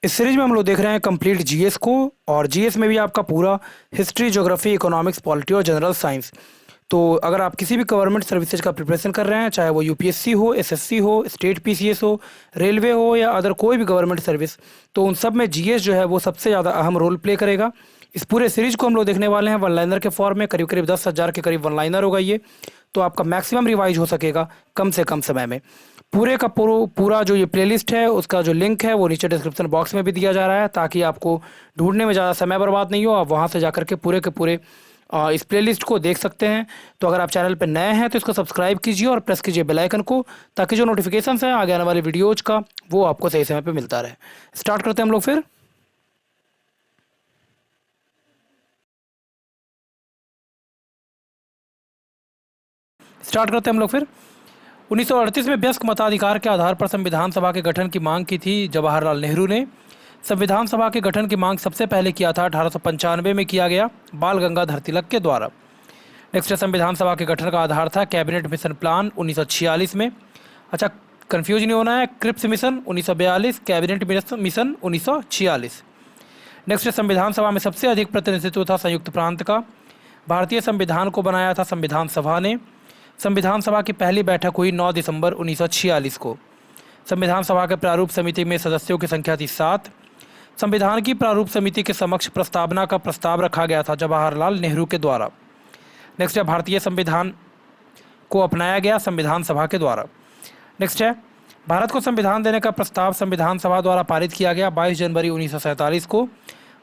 इस सीरीज में हम लोग देख रहे हैं कंप्लीट जीएस को। और जीएस में भी आपका पूरा हिस्ट्री, ज्योग्राफी, इकोनॉमिक्स, पॉलिटी और जनरल साइंस। तो अगर आप किसी भी गवर्नमेंट सर्विसेज का प्रिपरेशन कर रहे हैं, चाहे वो यूपीएससी हो, एसएससी हो, स्टेट पीसीएस हो, रेलवे हो या अदर कोई भी गवर्नमेंट सर्विस, तो उन सब में जीएस जो है वो सबसे ज़्यादा अहम रोल प्ले करेगा। इस पूरे सीरीज को हम लोग देखने वाले हैं वन लाइनर के फॉर्म में। करीब करीब 10,000 के करीब वन लाइनर होगा ये। तो आपका मैक्सिमम रिवाइज हो सकेगा कम से कम समय में। पूरे का पूरा जो ये प्लेलिस्ट है उसका जो लिंक है वो नीचे डिस्क्रिप्शन बॉक्स में भी दिया जा रहा है, ताकि आपको ढूंढने में ज़्यादा समय बर्बाद नहीं हो। आप वहाँ से जाकर के पूरे के पूरे इस प्लेलिस्ट को देख सकते हैं। तो अगर आप चैनल पर नए हैं तो इसको सब्सक्राइब कीजिए और प्रेस कीजिए बेल आइकन को, ताकि जो नोटिफिकेशन है आगे आने वाले वीडियोज़ का वो आपको सही समय पर मिलता रहे। स्टार्ट करते हैं हम लोग फिर। स्टार्ट करते हैं हम लोग फिर। 1938 में वयस्क मताधिकार के आधार पर संविधान सभा के गठन की मांग की थी जवाहरलाल नेहरू ने। संविधान सभा के गठन की मांग सबसे पहले किया था 1895 में किया गया बाल गंगाधर तिलक के द्वारा। नेक्स्ट है, संविधान सभा के गठन का आधार था कैबिनेट मिशन प्लान 1946 में। अच्छा, कंफ्यूज नहीं होना है, Cripps mission 1942, cabinet mission 1946। Next है, संविधान सभा में सबसे अधिक प्रतिनिधित्व था संयुक्त प्रांत का। भारतीय संविधान को बनाया था संविधान सभा ने। संविधान सभा की पहली बैठक हुई 9 दिसंबर 1946 को। संविधान सभा के प्रारूप समिति में सदस्यों की संख्या थी 7। संविधान की प्रारूप समिति के समक्ष प्रस्तावना का प्रस्ताव रखा गया था जवाहरलाल नेहरू के द्वारा। नेक्स्ट है, भारतीय संविधान को अपनाया गया संविधान सभा के द्वारा। नेक्स्ट है, भारत को संविधान देने का प्रस्ताव संविधान सभा द्वारा पारित किया गया 22 जनवरी 1947 को।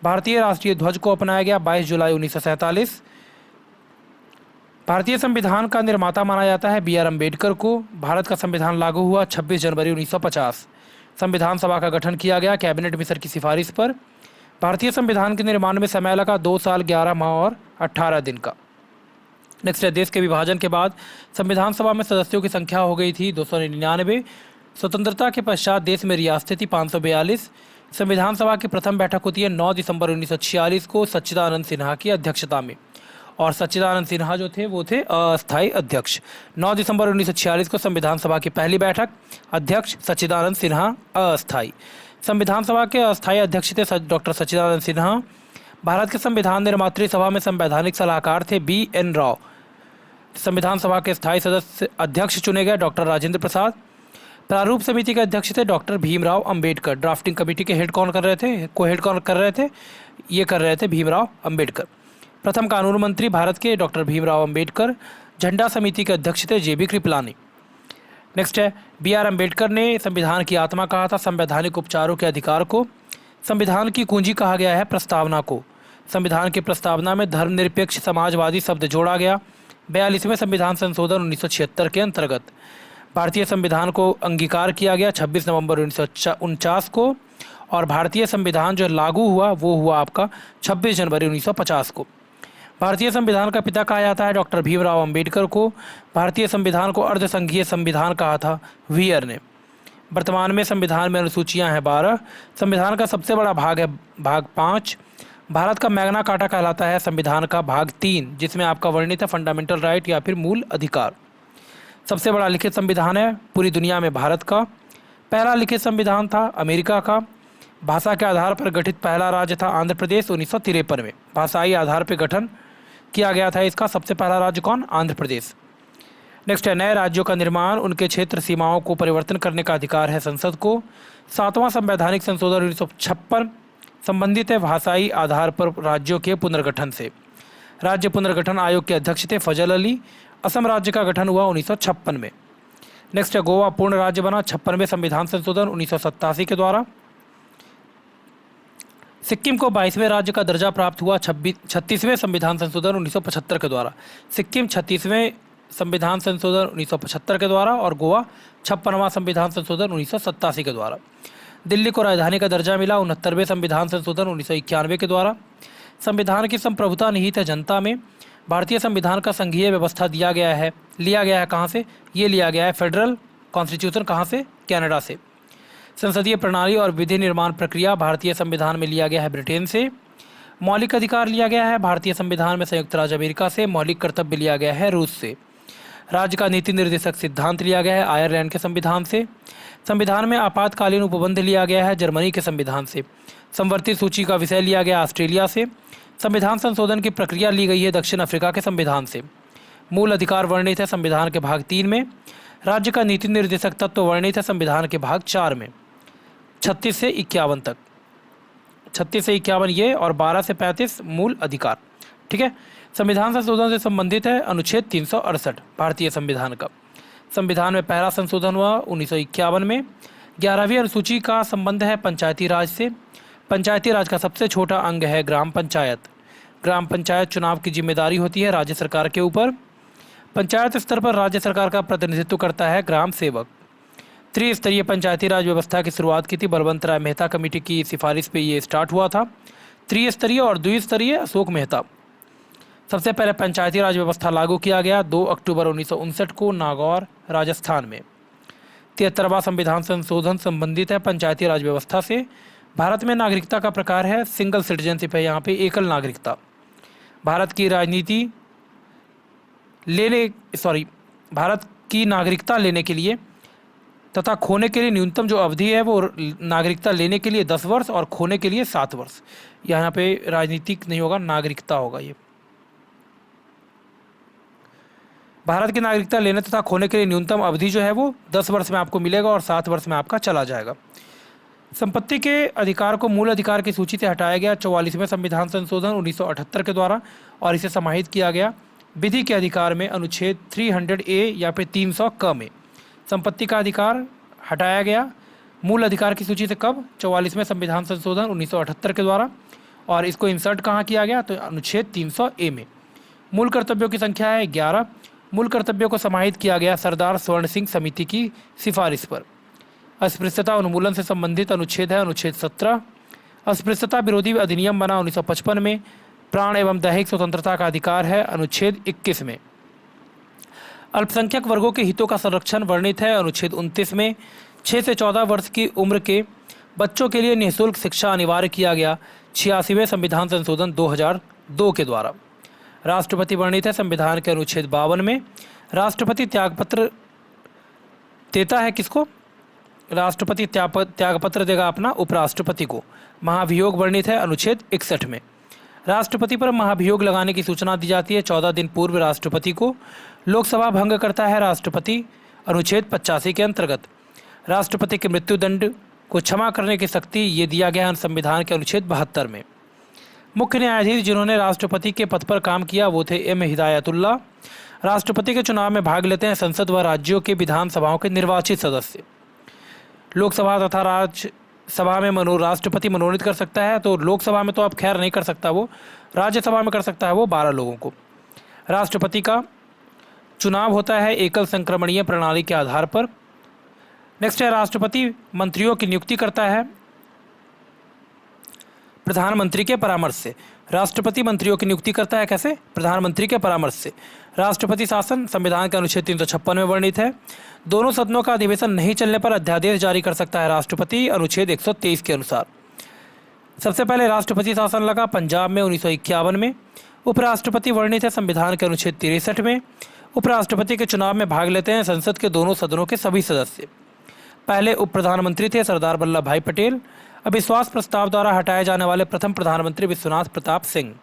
भारतीय राष्ट्रीय ध्वज को अपनाया गया 22 जुलाई 1947। भारतीय संविधान का निर्माता माना जाता है बी आर अम्बेडकर को। भारत का संविधान लागू हुआ 26 जनवरी 1950। संविधान सभा का गठन किया गया कैबिनेट मिशन की सिफारिश पर। भारतीय संविधान के निर्माण में समय लगा 2 साल 11 माह और 18 दिन का। नेक्स्ट है, देश के विभाजन के बाद संविधान सभा में सदस्यों की संख्या हो गई थी 299। स्वतंत्रता के पश्चात देश में रियासतें थी 542। संविधान सभा की प्रथम बैठक होती है 9 दिसंबर 1946 को सच्चिदानंद सिन्हा की अध्यक्षता में। और सच्चिदानंद सिन्हा जो थे वो थे अस्थायी अध्यक्ष। 9 दिसंबर 1946 को संविधान सभा की पहली बैठक, अध्यक्ष सच्चिदानंद सिन्हा अस्थायी। संविधान सभा के अस्थायी अध्यक्ष थे डॉक्टर सच्चिदानंद सिन्हा। भारत के संविधान निर्मात्री सभा में संवैधानिक सलाहकार थे बी एन राव। संविधान सभा के स्थायी सदस्य अध्यक्ष चुने गए डॉक्टर राजेंद्र प्रसाद। प्रारूप समिति के अध्यक्ष थे doctor Bhimrao Ambedkar. Drafting committee के हेड कौन कर रहे थे, हेड कौन कर रहे थे, ये कर रहे थे भीमराव अंबेडकर। प्रथम कानून मंत्री भारत के डॉक्टर भीमराव अंबेडकर। झंडा समिति के अध्यक्ष थे जे बी कृपलानी। नेक्स्ट है, बी आर अम्बेडकर ने संविधान की आत्मा कहा था संवैधानिक उपचारों के अधिकार को। संविधान की कुंजी कहा गया है प्रस्तावना को। संविधान की प्रस्तावना में धर्मनिरपेक्ष समाजवादी शब्द जोड़ा गया 42वें संविधान संशोधन 1976 के अंतर्गत। भारतीय संविधान को अंगीकार किया गया 26 नवंबर 1949 को। और भारतीय संविधान जो लागू हुआ वो हुआ आपका 26 जनवरी 1950 को। भारतीय संविधान का पिता कहा जाता है डॉक्टर भीमराव अंबेडकर को। भारतीय संविधान को अर्धसंघीय संविधान कहा था वीयर ने। वर्तमान में संविधान में अनुसूचियां हैं 12। संविधान का सबसे बड़ा भाग है भाग 5। भारत का मैग्ना कार्टा कहलाता है संविधान का भाग 3, जिसमें आपका वर्णित है फंडामेंटल राइट या फिर मूल अधिकार। सबसे बड़ा लिखित संविधान है पूरी दुनिया में भारत का। पहला लिखित संविधान था अमेरिका का। भाषा के आधार पर गठित पहला राज्य था आंध्र प्रदेश 1953 में। भाषाई आधार पर गठन किया गया था इसका। सबसे पहला राज्य कौन? आंध्र प्रदेश। नेक्स्ट है, नए राज्यों का निर्माण, उनके क्षेत्र सीमाओं को परिवर्तन करने का अधिकार है संसद को। 7वां संवैधानिक संशोधन 1956 संबंधित है भाषाई आधार पर राज्यों के पुनर्गठन से। राज्य पुनर्गठन आयोग के अध्यक्ष थे फजल अली। असम राज्य का गठन हुआ 1956 में। नेक्स्ट है, गोवा पूर्ण राज्य बना 56वें संविधान संशोधन 1987 के द्वारा। सिक्किम को 22वें राज्य का दर्जा प्राप्त हुआ 36वें संविधान संशोधन 1975 के द्वारा। सिक्किम 36वें संविधान संशोधन 1975 के द्वारा और गोवा 56वां संविधान संशोधन 1987 के द्वारा। दिल्ली को राजधानी का दर्जा मिला 69वें संविधान संशोधन 1991 के द्वारा। संविधान की संप्रभुता निहित है जनता में। भारतीय संविधान का संघीय व्यवस्था लिया गया है कहाँ से? ये लिया गया है फेडरल कॉन्स्टिट्यूशन कहाँ से? कनाडा से। संसदीय प्रणाली और विधि निर्माण प्रक्रिया भारतीय संविधान में लिया गया है ब्रिटेन से। मौलिक अधिकार लिया गया है भारतीय संविधान में संयुक्त राज्य अमेरिका से। मौलिक कर्तव्य लिया गया है रूस से। राज्य का नीति निर्देशक सिद्धांत लिया गया है आयरलैंड के संविधान से। संविधान में आपातकालीन उपबंध लिया गया है जर्मनी के संविधान से। संवर्धित सूची का विषय लिया गया ऑस्ट्रेलिया से। संविधान संशोधन की प्रक्रिया ली गई है दक्षिण अफ्रीका के संविधान से। मूल अधिकार वर्णित है संविधान के भाग 3 में। राज्य का नीति निर्देशक तत्व वर्णित है संविधान के भाग 4 में। 36 से 51 तक, 36 से 51 ये, और 12 से 35 मूल अधिकार। ठीक है। संविधान संशोधन से संबंधित है अनुच्छेद 368 भारतीय संविधान का। संविधान में पहला संशोधन हुआ 1951 में। 11वीं अनुसूची का संबंध है पंचायती राज से। पंचायती राज का सबसे छोटा अंग है ग्राम पंचायत। ग्राम पंचायत चुनाव की जिम्मेदारी होती है राज्य सरकार के ऊपर। पंचायत स्तर पर राज्य सरकार का प्रतिनिधित्व करता है ग्राम सेवक। त्रिस्तरीय पंचायती राज व्यवस्था की शुरुआत की थी बलवंत राय मेहता कमेटी की सिफारिश पे ये स्टार्ट हुआ था। त्रिस्तरीय और द्विस्तरीय अशोक मेहता। सबसे पहले पंचायती राज व्यवस्था लागू किया गया 2 अक्टूबर 1959 को नागौर राजस्थान में। 73वां संविधान संशोधन संबंधित है पंचायती राज व्यवस्था से। भारत में नागरिकता का प्रकार है सिंगल सिटीजनशिप है, यहाँ पे एकल नागरिकता। भारत की नागरिकता लेने के लिए तथा खोने के लिए न्यूनतम जो अवधि है वो नागरिकता लेने के लिए 10 वर्ष और खोने के लिए 7 वर्ष। यहाँ पे राजनीतिक नहीं होगा, नागरिकता होगा। ये भारत की नागरिकता लेने तथा खोने के लिए न्यूनतम अवधि जो है वो 10 वर्ष में आपको मिलेगा और 7 वर्ष में आपका चला जाएगा। संपत्ति के अधिकार को मूल अधिकार की सूची से हटाया गया 44वें संविधान संशोधन 1978 के द्वारा और इसे समाहित किया गया विधि के अधिकार में अनुच्छेद 300A या फिर 300 क में। संपत्ति का अधिकार हटाया गया मूल अधिकार की सूची से कब? 44वें संविधान संशोधन 1978 के द्वारा, और इसको इंसर्ट कहाँ किया गया? तो अनुच्छेद 300A में। मूल कर्तव्यों की संख्या है 11। मूल कर्तव्यों को समाहित किया गया सरदार स्वर्ण सिंह समिति की सिफारिश पर। अस्पृश्यता उन्मूलन से संबंधित अनुच्छेद है अनुच्छेद 17। अस्पृश्यता विरोधी अधिनियम बना 1955 में। प्राण एवं दैहिक स्वतंत्रता का अधिकार है अनुच्छेद 21 में। अल्पसंख्यक वर्गों के हितों का संरक्षण वर्णित है अनुच्छेद 29 में। 6 से 14 वर्ष की उम्र के बच्चों के लिए निःशुल्क शिक्षा अनिवार्य किया गया 86वें संविधान संशोधन 2002 के द्वारा। राष्ट्रपति वर्णित है संविधान के अनुच्छेद 52 में। राष्ट्रपति त्यागपत्र देता है किसको? राष्ट्रपति त्यागपत्र देगा अपना उपराष्ट्रपति को। महाभियोग वर्णित है अनुच्छेद 61 में। राष्ट्रपति पर महाभियोग लगाने की सूचना दी जाती है 14 दिन पूर्व राष्ट्रपति को। लोकसभा भंग करता है राष्ट्रपति अनुच्छेद 85 के अंतर्गत। राष्ट्रपति के मृत्युदंड को क्षमा करने की शक्ति ये दिया गया है संविधान के अनुच्छेद 72 में। मुख्य न्यायाधीश जिन्होंने राष्ट्रपति के पद पर काम किया वो थे M हिदायतुल्लाह। राष्ट्रपति के चुनाव में भाग लेते हैं संसद व राज्यों के विधानसभाओं के निर्वाचित सदस्य। लोकसभा तथा राज्यसभा में राष्ट्रपति मनोनीत कर सकता है, तो लोकसभा में तो अब खैर नहीं कर सकता वो, राज्यसभा में कर सकता है वो 12 लोगों को। राष्ट्रपति का चुनाव होता है एकल संक्रमणीय प्रणाली के आधार पर। नेक्स्ट है राष्ट्रपति मंत्रियों की नियुक्ति करता है प्रधानमंत्री के परामर्श से। राष्ट्रपति मंत्रियों की नियुक्ति करता है कैसे? प्रधानमंत्री के परामर्श से। राष्ट्रपति शासन संविधान के अनुच्छेद 356 में वर्णित है। दोनों सदनों का अधिवेशन नहीं चलने पर अध्यादेश जारी कर सकता है राष्ट्रपति अनुच्छेद 123 के अनुसार। सबसे पहले राष्ट्रपति शासन लगा पंजाब में 1951 में। उपराष्ट्रपति वर्णित है संविधान के अनुच्छेद 63 में। उपराष्ट्रपति के चुनाव में भाग लेते हैं संसद के दोनों सदनों के सभी सदस्य। पहले उप प्रधानमंत्री थे सरदार वल्लभ भाई पटेल। अविश्वास प्रस्ताव द्वारा हटाए जाने वाले प्रथम प्रधानमंत्री विश्वनाथ प्रताप सिंह।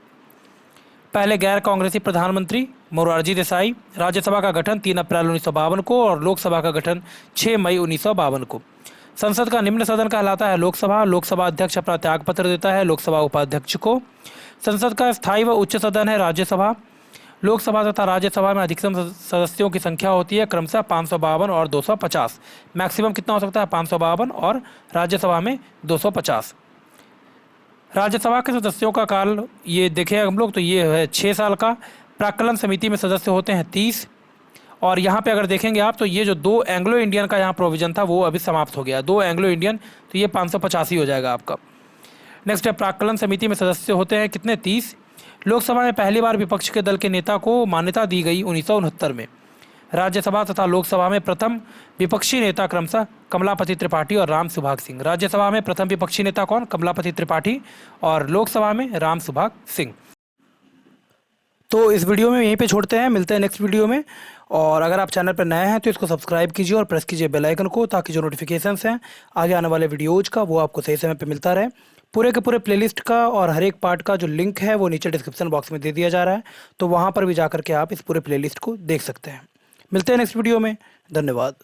पहले गैर कांग्रेसी प्रधानमंत्री मोरारजी देसाई। राज्यसभा का गठन 3 अप्रैल 1952 को और लोकसभा का गठन 6 मई 1952 को। संसद का निम्न सदन कहलाता है लोकसभा। लोकसभा अध्यक्ष अपना त्यागपत्र देता है लोकसभा उपाध्यक्ष को। संसद का स्थायी व उच्च सदन है राज्यसभा। लोकसभा तथा राज्यसभा में अधिकतम सदस्यों की संख्या होती है क्रमशः 552 और 250। मैक्सिमम कितना हो सकता है? 552 और राज्यसभा में 250। राज्यसभा के सदस्यों का काल ये देखें हम लोग तो ये है 6 साल का। प्राक्कलन समिति में सदस्य होते हैं 30। और यहाँ पे अगर देखेंगे आप तो ये जो 2 एंग्लो इंडियन का यहाँ प्रोविजन था वो अभी समाप्त हो गया। 2 एंग्लो इंडियन तो ये 585 हो जाएगा आपका। नेक्स्ट है प्राक्कलन समिति में सदस्य होते हैं कितने? 30। लोकसभा में पहली बार विपक्ष के दल के नेता को मान्यता दी गई 1969 में। राज्यसभा तथा लोकसभा में प्रथम विपक्षी नेता क्रमशः कमलापति त्रिपाठी और राम सुभाग सिंह। राज्यसभा में प्रथम विपक्षी नेता कौन? कमलापति त्रिपाठी, और लोकसभा में राम सुभाग सिंह। तो इस वीडियो में यहीं पे छोड़ते हैं, मिलते हैं नेक्स्ट वीडियो में। और अगर आप चैनल पर नए हैं तो इसको सब्सक्राइब कीजिए और प्रेस कीजिए बेल आइकन को, ताकि जो नोटिफिकेशंस हैं आगे आने वाले वीडियोज़ का वो आपको सही समय पे मिलता रहे। पूरे के पूरे प्लेलिस्ट का और हर एक पार्ट का जो लिंक है वो नीचे डिस्क्रिप्शन बॉक्स में दे दिया जा रहा है, तो वहाँ पर भी जा कर के आप इस पूरे प्लेलिस्ट को देख सकते हैं। मिलते हैं नेक्स्ट वीडियो में। धन्यवाद।